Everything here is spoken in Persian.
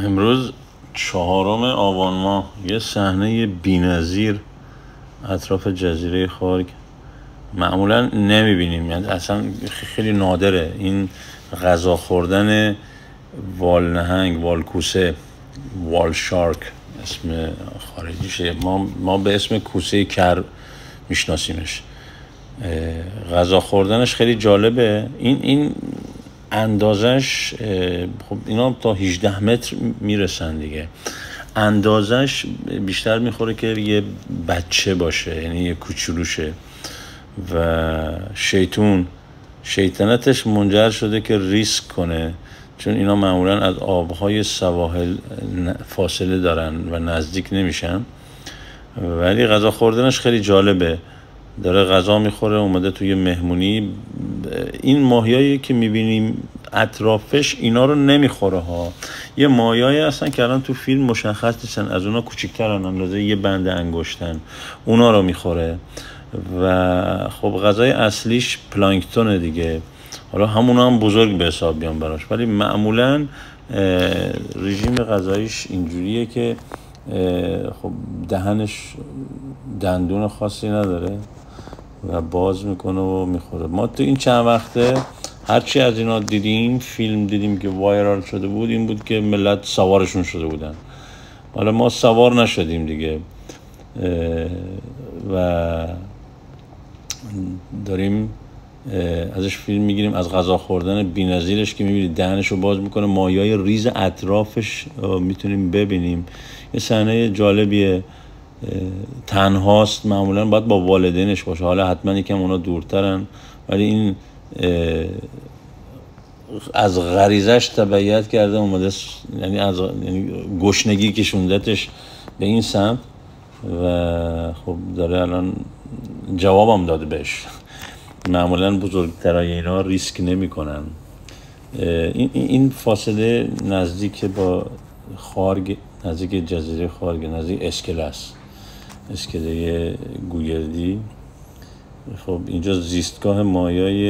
امروز 4 آبان ماه یه صحنه بی‌نظیر اطراف جزیره خارگ معمولا نمیبینیم، یعنی اصلا خیلی نادره این غذا خوردن وال نهنگ، وال کوسه، وال شارک اسم خارجیشه. ما به اسم کوسه کر میشناسیمش. غذا خوردنش خیلی جالبه. این اندازش، خب اینا تا 18 متر میرسن دیگه. اندازش بیشتر میخوره که یه بچه باشه، یعنی یه کوچولوشه و شیطنتش منجر شده که ریسک کنه، چون اینا معمولا از آبهای سواحل فاصله دارن و نزدیک نمیشن. ولی غذا خوردنش خیلی جالبه، داره غذا میخوره، اومده توی مهمونی. این ماهیایی که میبینیم اطرافش اینا رو نمیخوره ها. یه ماهیایی هستن که الان تو فیلم مشخص نیستن، از اونا کوچیک‌ترن، اندازه یه بند انگشتن، اونا رو میخوره. و خب غذای اصلیش پلانکتونه دیگه، حالا همونا هم بزرگ به حساب بیان براش، ولی معمولا رژیم غذاییش اینجوریه که خب دهنش دندون خاصی نداره و باز میکنه و میخوره. ما تو این چند وقته هرچی از اینا دیدیم، فیلم دیدیم که وایرال شده بود، این بود که ملت سوارشون شده بودن. حالا ما سوار نشدیم دیگه و داریم ازش فیلم میگیریم، از غذا خوردن بی‌نظیرش که میبینید دهنشو باز میکنه، ماهیای ریز اطرافش میتونیم ببینیم. یه صحنه جالبیه. تنهاست، معمولا باید با والدینش باشه، حالا حتما یکم اونا دورترن، ولی این از غریزش تبعیت کرده اومده، یعنی گشنگی کشوندتش به این سمت و خب داره الان جوابم داده بهش. معمولا بزرگترای اینا ریسک نمی کنن. این فاصله نزدیک با خارگ، نزدیک جزیره خارگ، نزدیک اسکله گوگردی. خب اینجا زیستگاه ماهیای